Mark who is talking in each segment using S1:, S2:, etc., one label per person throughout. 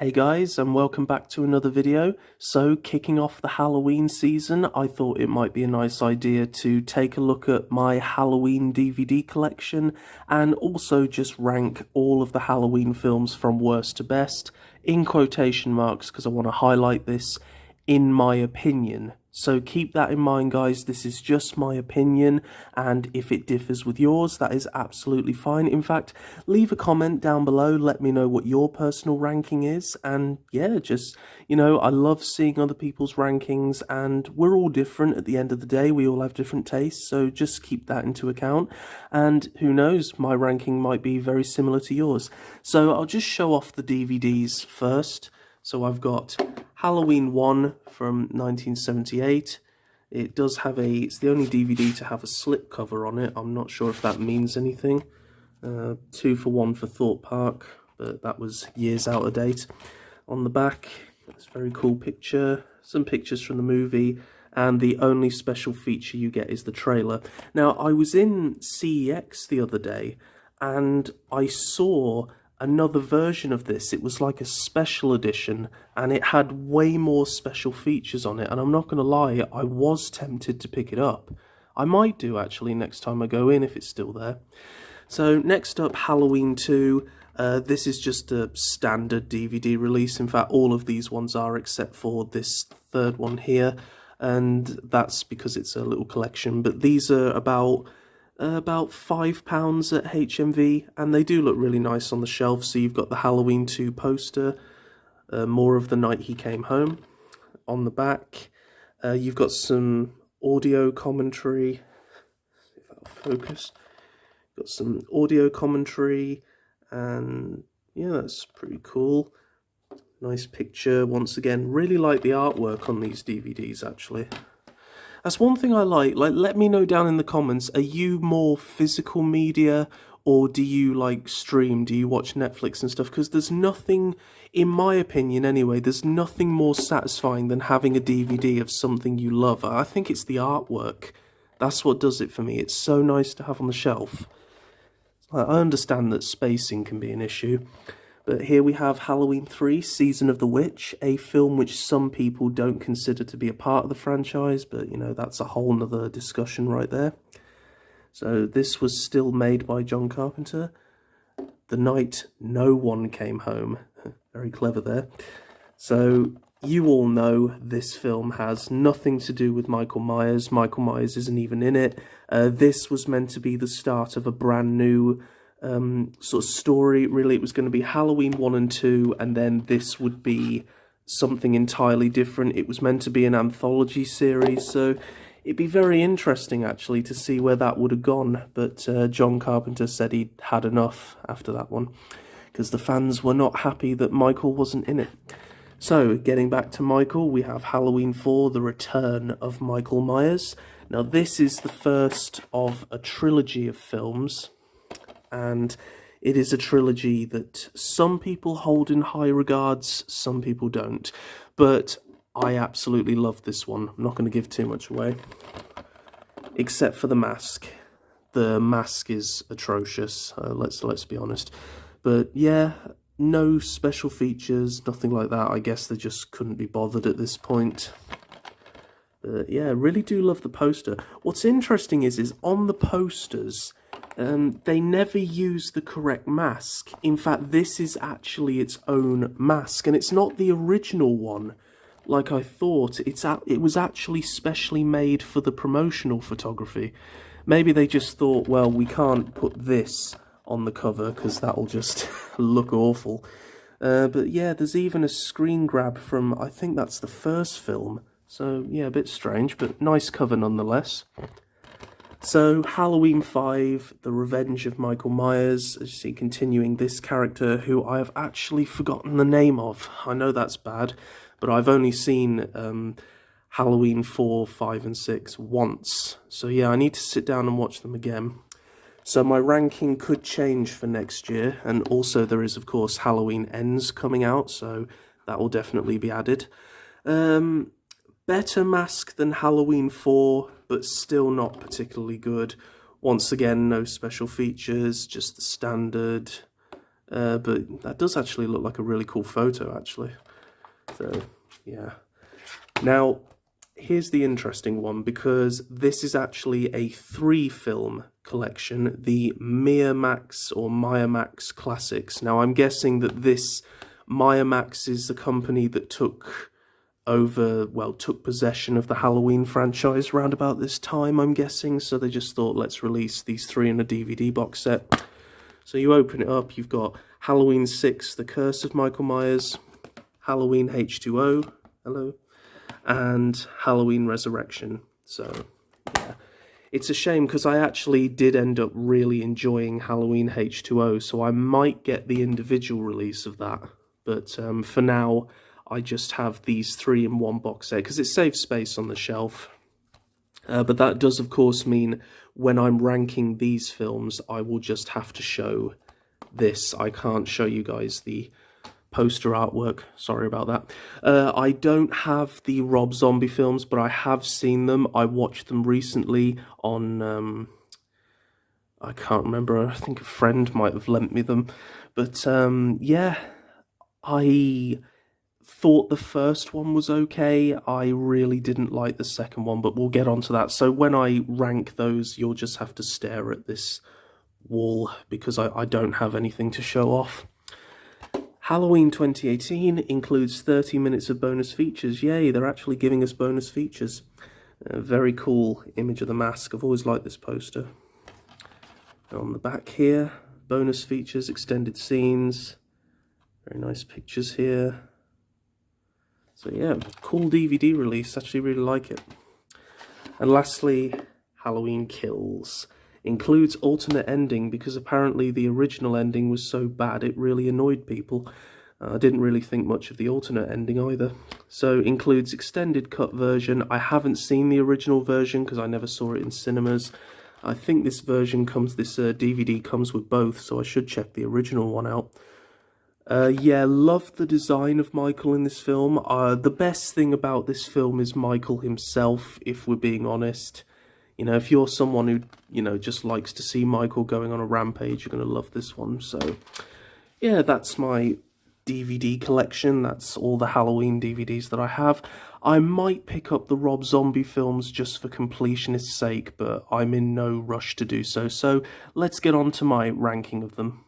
S1: Hey guys, and welcome back to another video. So, kicking off the Halloween season, I thought it might be a nice idea to take a look at my Halloween DVD collection and also just rank all of the Halloween films from worst to best, in quotation marks, because I want to highlight this, in my opinion. So keep that in mind, guys. This is just my opinion, and if it differs with yours, that is absolutely fine. In fact, leave a comment down below, let me know what your personal ranking is, and yeah, just, I love seeing other people's rankings, and we're all different at the end of the day. We all have different tastes, so just keep that into account, and who knows, my ranking might be very similar to yours. So I'll just show off the DVDs first. So I've got Halloween 1 from 1978. It does have it's the only DVD to have a slipcover on it. I'm not sure if that means anything. 2 for 1 for Thorpe Park, but that was years out of date. On the back, it's a very cool picture, some pictures from the movie, and the only special feature you get is the trailer. Now, I was in CEX the other day, and I saw another version of this. It was like a special edition, and it had way more special features on it, and I'm not going to lie, I was tempted to pick it up. I might do, actually, next time I go in, if it's still there. So, next up, Halloween 2. This is just a standard DVD release. In fact, all of these ones are, except for this third one here, and that's because it's a little collection, but these are about £5 at HMV, and they do look really nice on the shelf. So you've got the Halloween 2 poster, more of the night he came home. On the back, you've got some audio commentary. See if that'll focus. Got some audio commentary, and yeah, that's pretty cool. Nice picture. Once again, really like the artwork on these DVDs, actually. That's one thing I like. Let me know down in the comments, are you more physical media, or do you stream? Do you watch Netflix and stuff? Because there's nothing, in my opinion anyway, there's nothing more satisfying than having a DVD of something you love. I think it's the artwork. That's what does it for me. It's so nice to have on the shelf. I understand that spacing can be an issue. But here we have Halloween 3, Season of the Witch, a film which some people don't consider to be a part of the franchise, but, that's a whole nother discussion right there. So this was still made by John Carpenter. The night no one came home. Very clever there. So you all know this film has nothing to do with Michael Myers. Michael Myers isn't even in it. This was meant to be the start of a brand new sort of story. Really, it was going to be Halloween 1 and 2, and then this would be something entirely different. It was meant to be an anthology series, so it'd be very interesting actually to see where that would have gone, but John Carpenter said he'd had enough after that one, because the fans were not happy that Michael wasn't in it. So, getting back to Michael, we have Halloween 4, The Return of Michael Myers. Now, this is the first of a trilogy of films, and it is a trilogy that some people hold in high regards, some people don't. But I absolutely love this one. I'm not going to give too much away, except for the mask. The mask is atrocious, let's be honest. But yeah, no special features, nothing like that. I guess they just couldn't be bothered at this point. But yeah, really do love the poster. What's interesting is on the posters, they never use the correct mask. In fact, this is actually its own mask, and it's not the original one, like I thought. It was actually specially made for the promotional photography. Maybe they just thought, well, we can't put this on the cover, because that'll just look awful. But yeah, there's even a screen grab from, I think that's the first film. So yeah, a bit strange, but nice cover nonetheless. So, Halloween 5, The Revenge of Michael Myers, as you see, continuing this character who I have actually forgotten the name of. I know that's bad, but I've only seen Halloween 4, 5 and 6 once. So yeah, I need to sit down and watch them again. So my ranking could change for next year, and also there is, of course, Halloween Ends coming out, so that will definitely be added. Better mask than Halloween 4, but still not particularly good. Once again, no special features, just the standard but that does actually look like a really cool photo, actually. So, yeah. Now, here's the interesting one, because this is actually a 3-film collection, the Miramax or Miramax Classics. Now, I'm guessing that this Miramax is the company that took possession of the Halloween franchise around about this time, I'm guessing. So they just thought, let's release these 3 in a DVD box set. So you open it up, you've got Halloween 6, The Curse of Michael Myers, Halloween H2O, hello, and Halloween Resurrection. So, yeah. It's a shame, because I actually did end up really enjoying Halloween H2O, so I might get the individual release of that. But for now, I just have these 3 in one box set, because it saves space on the shelf. But that does, of course, mean when I'm ranking these films, I will just have to show this. I can't show you guys the poster artwork, sorry about that. I don't have the Rob Zombie films, but I have seen them. I watched them recently on, I can't remember, I think a friend might have lent me them. But yeah, I thought the first one was okay. I really didn't like the second one, but we'll get onto that. So when I rank those, you'll just have to stare at this wall, because I don't have anything to show off. Halloween 2018 includes 30 minutes of bonus features. Yay, they're actually giving us bonus features. A very cool image of the mask. I've always liked this poster. On the back here, bonus features, extended scenes. Very nice pictures here. So yeah, cool DVD release. Actually really like it. And lastly, Halloween Kills. Includes alternate ending, because apparently the original ending was so bad it really annoyed people. I didn't really think much of the alternate ending either. So includes extended cut version. I haven't seen the original version because I never saw it in cinemas. I think this version comes, this DVD comes with both, so I should check the original one out. Yeah, love the design of Michael in this film. The best thing about this film is Michael himself, if we're being honest. You know, if you're someone who, you know, just likes to see Michael going on a rampage, you're going to love this one. So, yeah, that's my DVD collection. That's all the Halloween DVDs that I have. I might pick up the Rob Zombie films just for completionist's sake, but I'm in no rush to do so. So, let's get on to my ranking of them.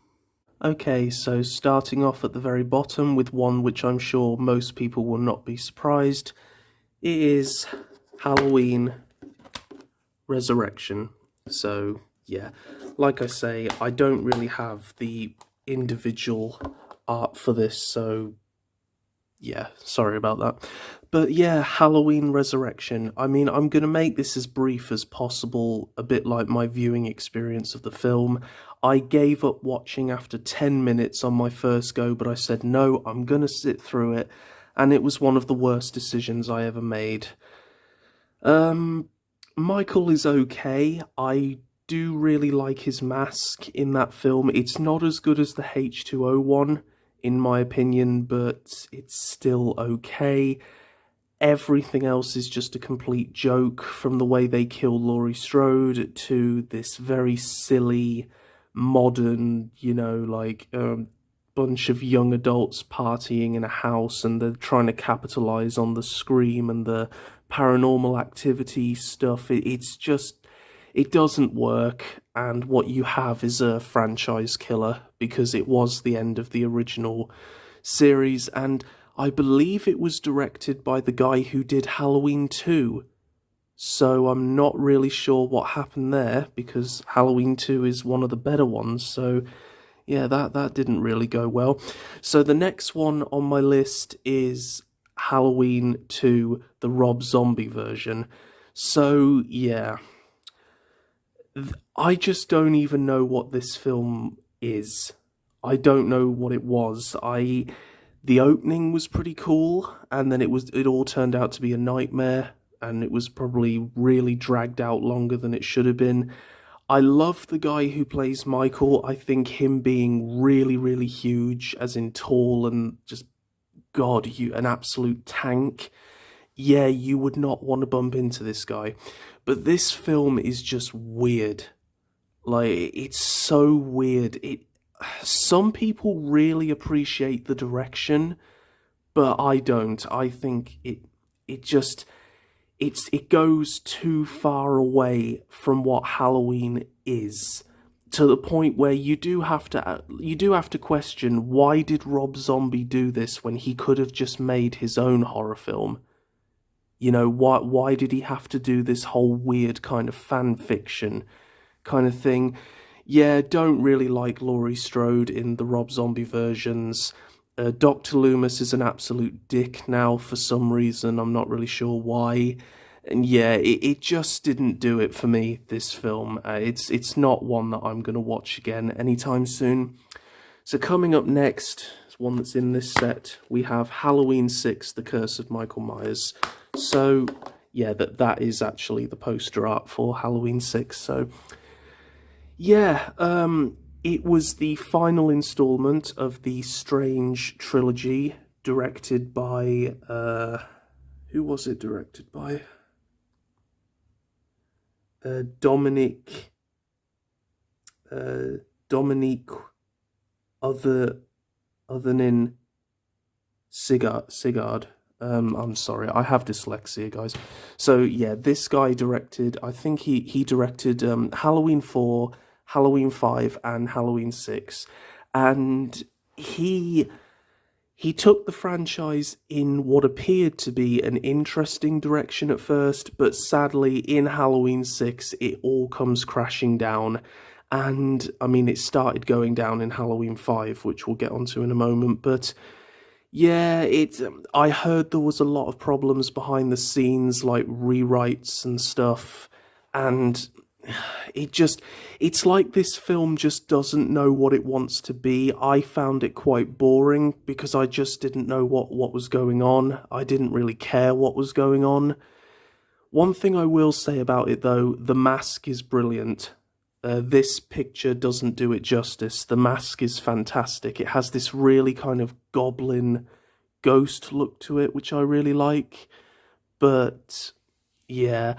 S1: Okay, so starting off at the very bottom with one which I'm sure most people will not be surprised. It is Halloween Resurrection. So yeah, like I say, I don't really have the individual art for this, so yeah, sorry about that. But yeah, Halloween Resurrection. I mean, I'm going to make this as brief as possible, a bit like my viewing experience of the film. I gave up watching after 10 minutes on my first go, but I said, no, I'm going to sit through it, and it was one of the worst decisions I ever made. Michael is okay. I do really like his mask in that film. It's not as good as the H2O one, in my opinion, but it's still okay. Everything else is just a complete joke, from the way they kill Laurie Strode to this very silly, modern, you know, like, bunch of young adults partying in a house, and they're trying to capitalize on the Scream and the Paranormal Activity stuff. It's just, it doesn't work, and what you have is a franchise killer, because it was the end of the original series, and I believe it was directed by the guy who did Halloween 2, so I'm not really sure what happened there, because Halloween 2 is one of the better ones, so yeah, that didn't really go well. So the next one on my list is Halloween 2, the Rob Zombie version. So yeah, I just don't even know what this film is. I don't know what it was. The opening was pretty cool, and then it all turned out to be a nightmare, and it was probably really dragged out longer than it should have been. I love the guy who plays Michael. I think him being really, really huge, as in tall and just, God, an absolute tank. Yeah, you would not want to bump into this guy. But this film is just weird. Like, it's so weird. some people really appreciate the direction, but I don't. I think it goes too far away from what Halloween is, to the point where you do have to question, why did Rob Zombie do this when he could have just made his own horror film? Why did he have to do this whole weird kind of fan fiction kind of thing? Yeah, don't really like Laurie Strode in the Rob Zombie versions. Dr. Loomis is an absolute dick now for some reason. I'm not really sure why. And yeah, it just didn't do it for me, this film. It's not one that I'm going to watch again anytime soon. So coming up next, one that's in this set, we have Halloween 6, The Curse of Michael Myers. So yeah, that is actually the poster art for Halloween 6. So yeah, it was the final installment of the Strange trilogy, directed by, who was it directed by? Dominique Othernin Sigard. I'm sorry, I have dyslexia, guys. So yeah, this guy directed, I think he directed Halloween 4, Halloween 5, and Halloween 6. And he took the franchise in what appeared to be an interesting direction at first, but sadly, in Halloween 6, it all comes crashing down. And, I mean, it started going down in Halloween 5, which we'll get onto in a moment, but yeah, I heard there was a lot of problems behind the scenes, like rewrites and stuff, and it's like this film just doesn't know what it wants to be. I found it quite boring because I just didn't know what was going on. I didn't really care what was going on. One thing I will say about it, though, the mask is brilliant. This picture doesn't do it justice. The mask is fantastic. It has this really kind of goblin ghost look to it, which I really like. But yeah,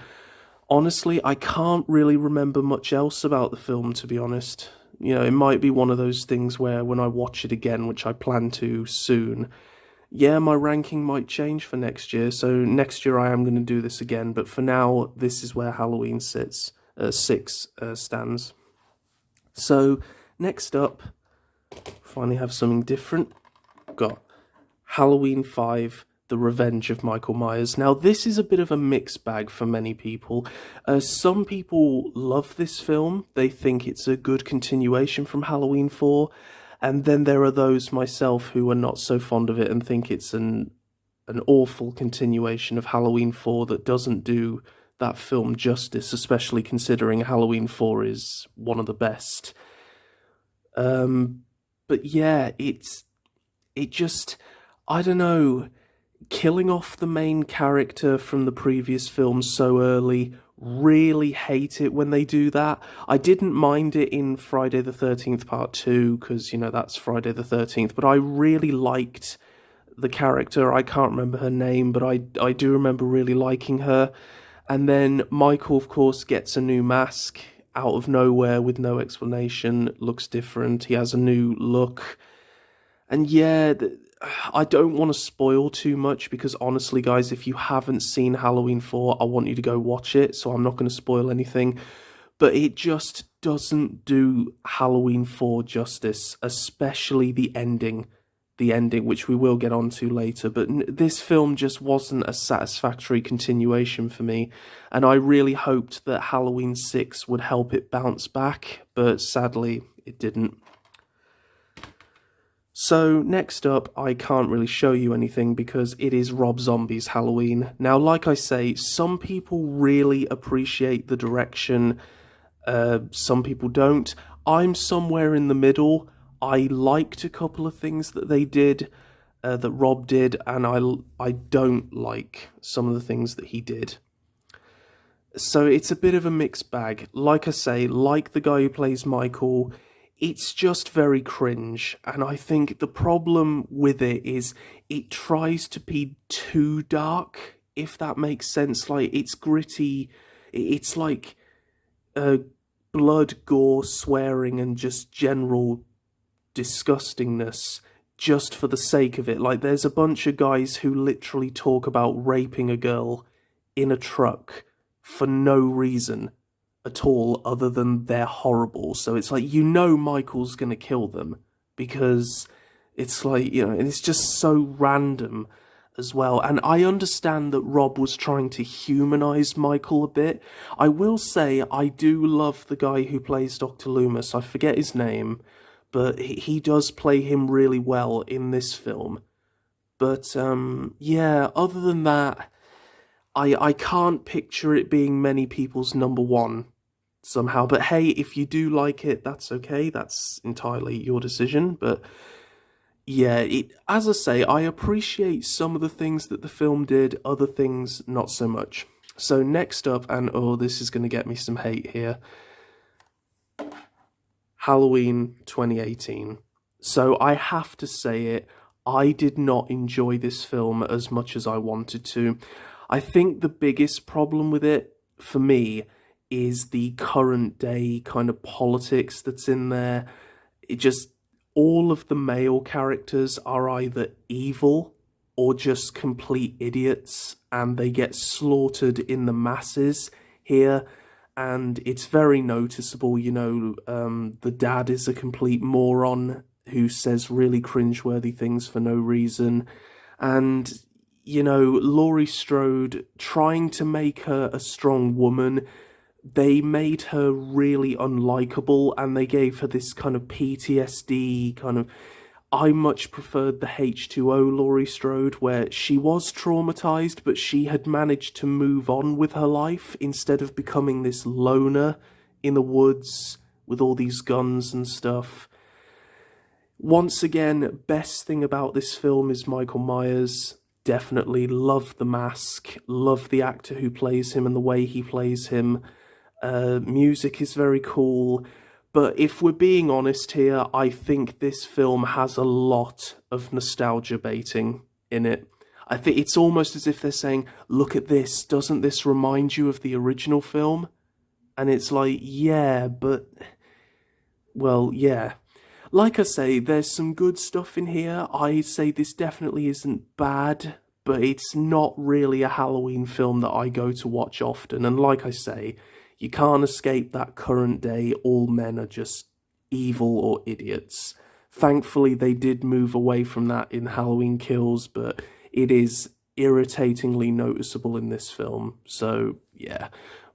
S1: honestly, I can't really remember much else about the film, to be honest. It might be one of those things where when I watch it again, which I plan to soon, yeah, my ranking might change for next year. So next year I am going to do this again. But for now, this is where Halloween 6 stands. So next up, finally have something different. Got Halloween 5, The Revenge of Michael Myers. Now, this is a bit of a mixed bag for many people. Some people love this film. They think it's a good continuation from Halloween 4. And then there are those, myself, who are not so fond of it and think it's an awful continuation of Halloween 4 that doesn't do that film justice, especially considering Halloween 4 is one of the best. But yeah, it just, I don't know, killing off the main character from the previous film so early, really hate it when they do that. I didn't mind it in Friday the 13th Part 2, because, that's Friday the 13th, but I really liked the character. I can't remember her name, but I do remember really liking her. And then Michael, of course, gets a new mask out of nowhere with no explanation, looks different, he has a new look. And yeah, I don't want to spoil too much because honestly, guys, if you haven't seen Halloween 4, I want you to go watch it, so I'm not going to spoil anything. But it just doesn't do Halloween 4 justice, especially the ending, which we will get onto later. But this film just wasn't a satisfactory continuation for me, and I really hoped that Halloween 6 would help it bounce back, but sadly, it didn't. So, next up, I can't really show you anything because it is Rob Zombie's Halloween. Now, like I say, some people really appreciate the direction, some people don't. I'm somewhere in the middle. I liked a couple of things that they did, that Rob did, and I don't like some of the things that he did. So it's a bit of a mixed bag. Like I say, like the guy who plays Michael, it's just very cringe, and I think the problem with it is it tries to be too dark, if that makes sense. Like, it's gritty, it's like blood, gore, swearing, and just general disgustingness just for the sake of it. Like, there's a bunch of guys who literally talk about raping a girl in a truck for no reason at all other than they're horrible. So it's like, Michael's gonna kill them because it's like, and it's just so random as well. And I understand that Rob was trying to humanize Michael a bit. I will say I do love the guy who plays Dr. Loomis. I forget his name, but he does play him really well in this film. But yeah, other than that, I can't picture it being many people's number one somehow. But hey, if you do like it, that's okay. That's entirely your decision. But yeah, as I say, I appreciate some of the things that the film did, other things not so much. So next up, and oh, this is going to get me some hate here, Halloween 2018. So I have to say it, I did not enjoy this film as much as I wanted to. I think the biggest problem with it, for me, is the current day kind of politics that's in there. All of the male characters are either evil or just complete idiots, and they get slaughtered in the masses here, and it's very noticeable. The dad is a complete moron who says really cringeworthy things for no reason, and Laurie Strode, trying to make her a strong woman, they made her really unlikable, and they gave her this kind of PTSD kind of... I much preferred the H2O Laurie Strode, where she was traumatized, but she had managed to move on with her life instead of becoming this loner in the woods with all these guns and stuff. Once again, best thing about this film is Michael Myers. Definitely love the mask, love the actor who plays him and the way he plays him. Music is very cool, but if we're being honest here, I think this film has a lot of nostalgia baiting in it. I think it's almost as if they're saying, look at this, doesn't this remind you of the original film? And it's like, yeah, but... well, yeah. Like I say, there's some good stuff in here. I'd say this definitely isn't bad, but it's not really a Halloween film that I go to watch often. And like I say, you can't escape that current day, all men are just evil or idiots. Thankfully, they did move away from that in Halloween Kills, but it is irritatingly noticeable in this film. So, yeah.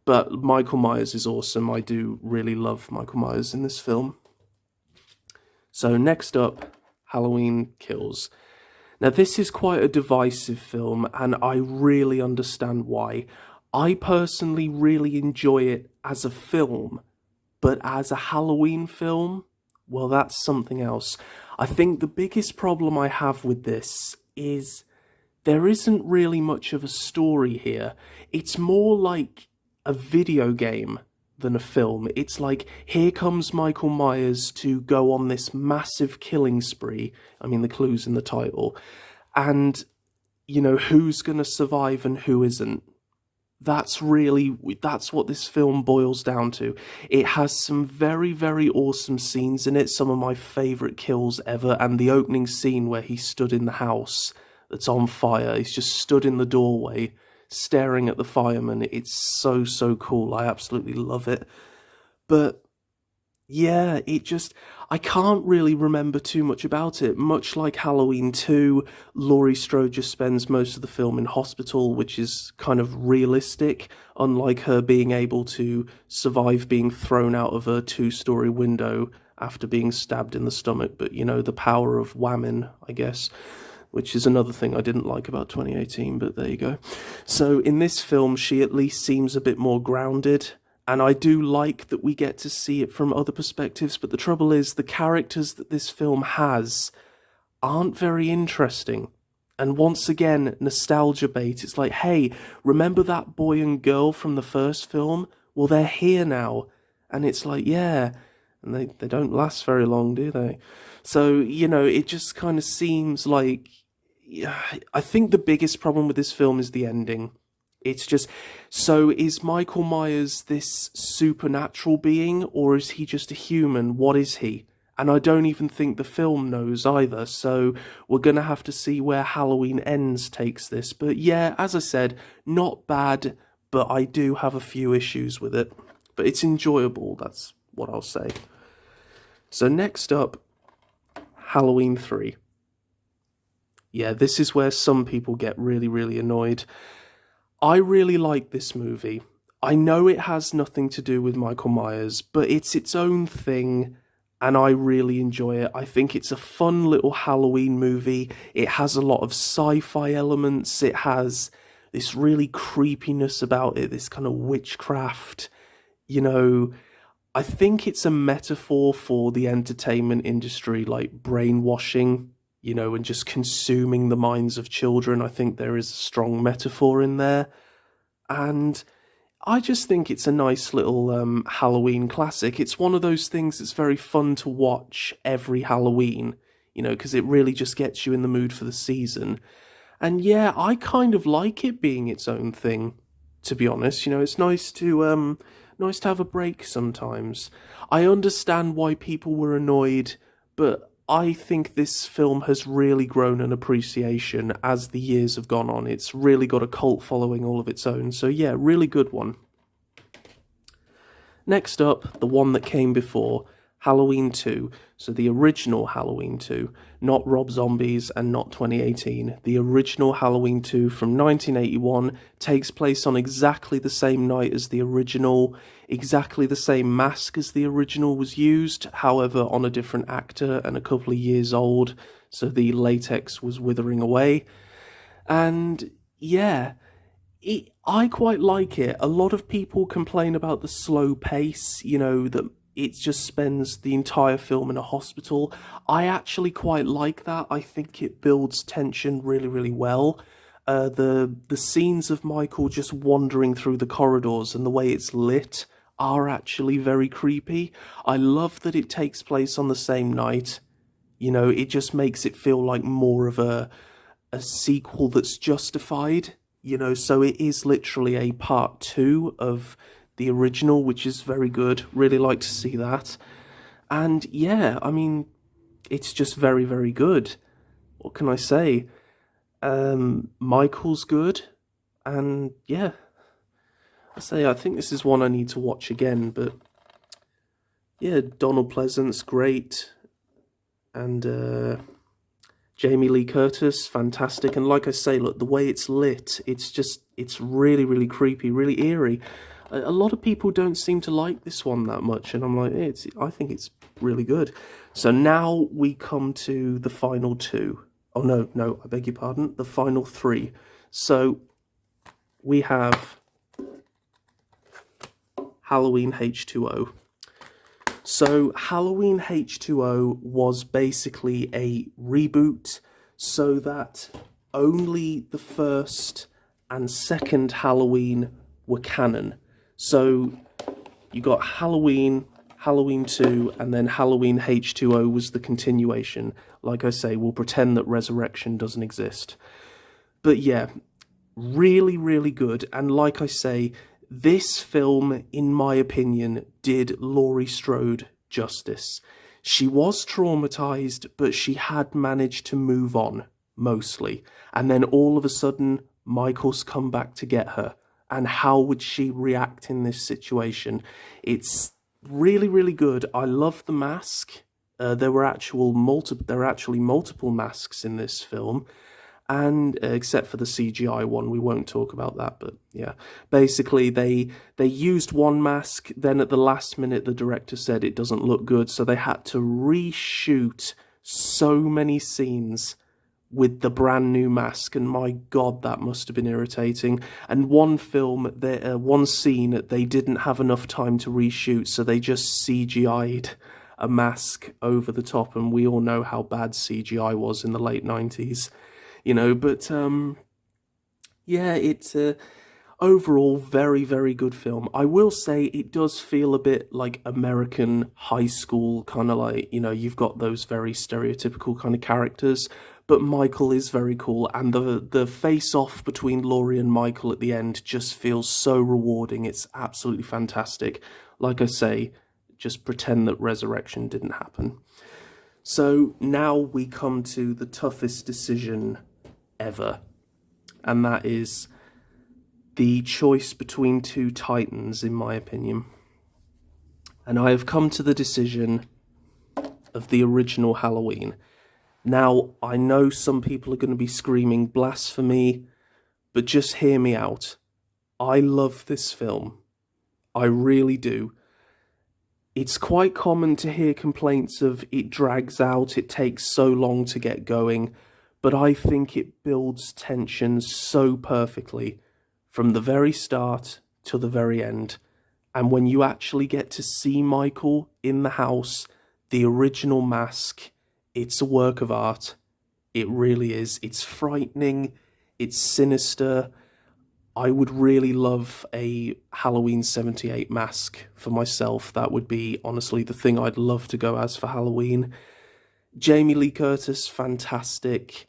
S1: But Michael Myers is awesome. I do really love Michael Myers in this film. So next up, Halloween Kills. Now this is quite a divisive film, and I really understand why. I personally really enjoy it as a film, but as a Halloween film, well, that's something else. I think the biggest problem I have with this is there isn't really much of a story here. It's more like a video game than a film. It's like, here comes Michael Myers to go on this massive killing spree. I mean, the clue's in the title. And, who's going to survive and who isn't. That's what this film boils down to. It has some very, very awesome scenes in it, some of my favourite kills ever, and the opening scene where he stood in the house that's on fire, he's just stood in the doorway, staring at the fireman. It's so, so cool. I absolutely love it. But yeah, I can't really remember too much about it. Much like Halloween 2, Laurie Strode just spends most of the film in hospital, which is kind of realistic, unlike her being able to survive being thrown out of a 2-story window after being stabbed in the stomach. But, the power of whamming, I guess, which is another thing I didn't like about 2018, but there you go. So in this film, she at least seems a bit more grounded, and I do like that we get to see it from other perspectives, but the trouble is the characters that this film has aren't very interesting. And once again, nostalgia bait. It's like, hey, remember that boy and girl from the first film? Well, they're here now. And it's like, yeah, and they don't last very long, do they? So, it just kind of seems like... I think the biggest problem with this film is the ending. It's just, so is Michael Myers this supernatural being, or is he just a human? What is he? And I don't even think the film knows either, so we're going to have to see where Halloween Ends takes this. But yeah, as I said, not bad, but I do have a few issues with it. But it's enjoyable, that's what I'll say. So next up, Halloween 3. Yeah, this is where some people get really, really annoyed. I really like this movie. I know it has nothing to do with Michael Myers, but it's its own thing, and I really enjoy it. I think it's a fun little Halloween movie. It has a lot of sci-fi elements. It has this really creepiness about it, this kind of witchcraft. You know, I think it's a metaphor for the entertainment industry, like brainwashing, you know, and just consuming the minds of children. I think there is a strong metaphor in there. And I just think it's a nice little Halloween classic. It's one of those things that's very fun to watch every Halloween, you know, because it really just gets you in the mood for the season. And yeah, I kind of like it being its own thing, to be honest. You know, it's nice to have a break sometimes. I understand why people were annoyed, but I think this film has really grown an appreciation as the years have gone on. It's really got a cult following all of its own. So yeah, really good one. Next up, the one that came before, Halloween 2. So the original Halloween 2, not Rob Zombie's and not 2018. The original Halloween 2 from 1981 takes place on exactly the same night as the original, exactly the same mask as the original was used, however on a different actor and a couple of years old, so the latex was withering away. And yeah, I quite like it. A lot of people complain about the slow pace, you know, that it just spends the entire film in a hospital. I actually quite like that. I think it builds tension really, really well. The scenes of Michael just wandering through the corridors and the way it's lit are actually very creepy. I love that it takes place on the same night. You know, it just makes it feel like more of a sequel that's justified. You know, so it is literally a part 2 of the original, which is very good. Really like to see that. And yeah, I mean, it's just very, very good. What can I say? Michael's good. And yeah, I think this is one I need to watch again. But yeah, Donald Pleasant's great. And Jamie Lee Curtis, fantastic. And like I say, look, the way it's lit, it's really, really creepy, really eerie. A lot of people don't seem to like this one that much, and I'm like, I think it's really good. So now we come to the final 2. Oh, no, I beg your pardon, the final 3. So we have Halloween H2O. So Halloween H2O was basically a reboot so that only the first and second Halloween were canon. So you got Halloween, Halloween 2, and then Halloween H2O was the continuation. Like I say, we'll pretend that Resurrection doesn't exist. But yeah, really, really good. And like I say, this film, in my opinion, did Laurie Strode justice. She was traumatized, but she had managed to move on, mostly. And then all of a sudden, Michael's come back to get her. And how would she react in this situation? It's really, really good. I love the mask. There were actually multiple masks in this film. And except for the CGI one, we won't talk about that, but yeah. Basically, they used one mask, then at the last minute, the director said it doesn't look good, so they had to reshoot so many scenes with the brand new mask, and my god, that must have been irritating. And one scene, they didn't have enough time to reshoot, so they just CGI'd a mask over the top, and we all know how bad CGI was in the late 90s. You know, but yeah, it's a overall very, very good film. I will say it does feel a bit like American high school, kind of like, you know, you've got those very stereotypical kind of characters, but Michael is very cool, and the face-off between Laurie and Michael at the end just feels so rewarding. It's absolutely fantastic. Like I say, just pretend that resurrection didn't happen. So now we come to the toughest decision ever, and that is the choice between two titans, in my opinion. And I have come to the decision of the original Halloween. Now, I know some people are going to be screaming blasphemy, but just hear me out. I love this film. I really do. It's quite common to hear complaints of it drags out, it takes so long to get going, but I think it builds tension so perfectly from the very start to the very end. And when you actually get to see Michael in the house, the original mask, it's a work of art. It really is. It's frightening. It's sinister. I would really love a Halloween 78 mask for myself. That would be, honestly, the thing I'd love to go as for Halloween. Jamie Lee Curtis, fantastic.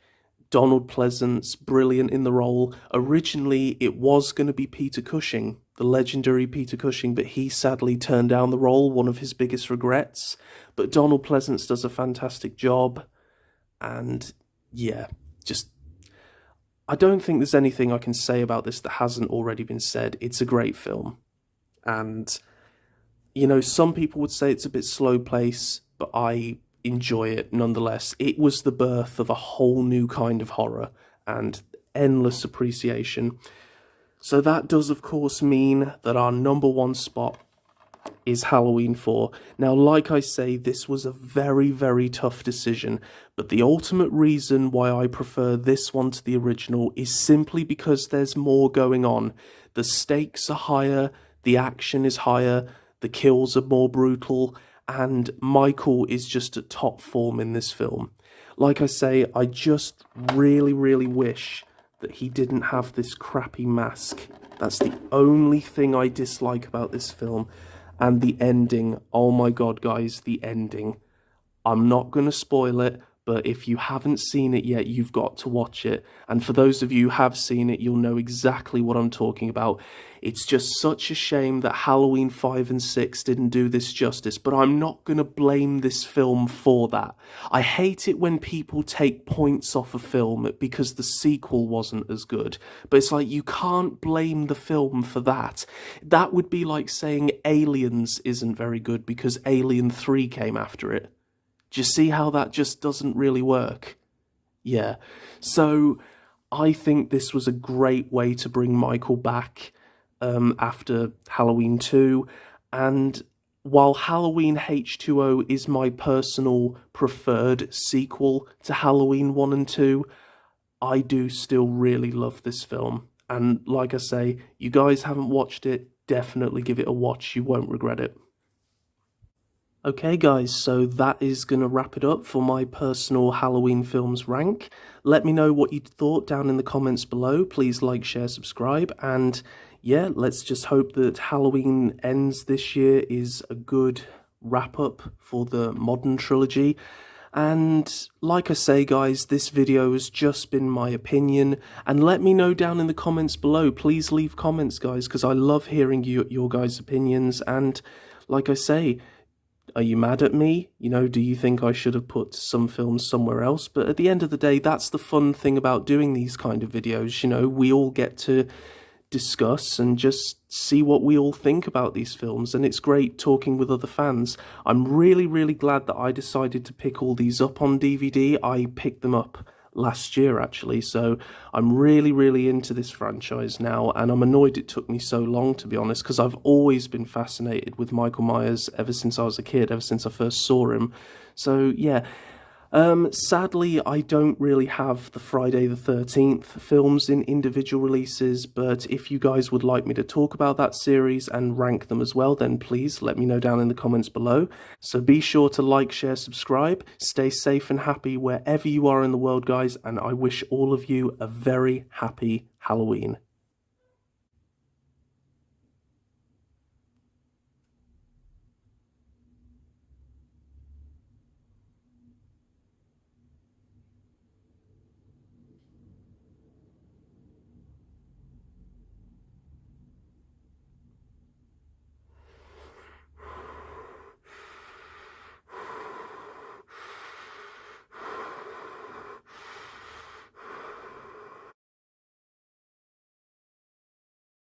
S1: Donald Pleasance, brilliant in the role. Originally, it was going to be Peter Cushing, the legendary Peter Cushing, but he sadly turned down the role, one of his biggest regrets. But Donald Pleasance does a fantastic job. And yeah, I don't think there's anything I can say about this that hasn't already been said. It's a great film. And, you know, some people would say it's a bit slow pace, but I enjoy it nonetheless. It was the birth of a whole new kind of horror and endless appreciation. So that does, of course, mean that our number one spot is Halloween 4. Now, like I say, this was a very, very tough decision, but the ultimate reason why I prefer this one to the original is simply because there's more going on. The stakes are higher, the action is higher, the kills are more brutal, and Michael is just at top form in this film. Like I say, I just really, really wish that he didn't have this crappy mask. That's the only thing I dislike about this film. And the ending, oh my god, guys, the ending. I'm not going to spoil it, but if you haven't seen it yet, you've got to watch it. And for those of you who have seen it, you'll know exactly what I'm talking about. It's just such a shame that Halloween 5 and 6 didn't do this justice, but I'm not going to blame this film for that. I hate it when people take points off a film because the sequel wasn't as good. But it's like, you can't blame the film for that. That would be like saying Aliens isn't very good because Alien 3 came after it. Do you see how that just doesn't really work? Yeah. So I think this was a great way to bring Michael back after Halloween 2. And while Halloween H2O is my personal preferred sequel to Halloween 1 and 2, I do still really love this film. And like I say, you guys haven't watched it, definitely give it a watch. You won't regret it. Okay guys, so that is going to wrap it up for my personal Halloween films rank. Let me know what you thought down in the comments below. Please like, share, subscribe, and yeah, let's just hope that Halloween Ends this year is a good wrap-up for the modern trilogy. And like I say guys, this video has just been my opinion, and let me know down in the comments below. Please leave comments guys, because I love hearing your guys' opinions. And like I say, are you mad at me? You know, do you think I should have put some films somewhere else? But at the end of the day, that's the fun thing about doing these kind of videos. You know, we all get to discuss and just see what we all think about these films, and it's great talking with other fans. I'm really, really glad that I decided to pick all these up on DVD. I picked them up last year actually, so I'm really, really into this franchise now, and I'm annoyed it took me so long, to be honest, because I've always been fascinated with Michael Myers ever since I was a kid, ever since I first saw him. So yeah, sadly I don't really have the Friday the 13th films in individual releases, but if you guys would like me to talk about that series and rank them as well, then please let me know down in the comments below. So be sure to like, share, subscribe, stay safe and happy wherever you are in the world guys, and I wish all of you a very happy Halloween.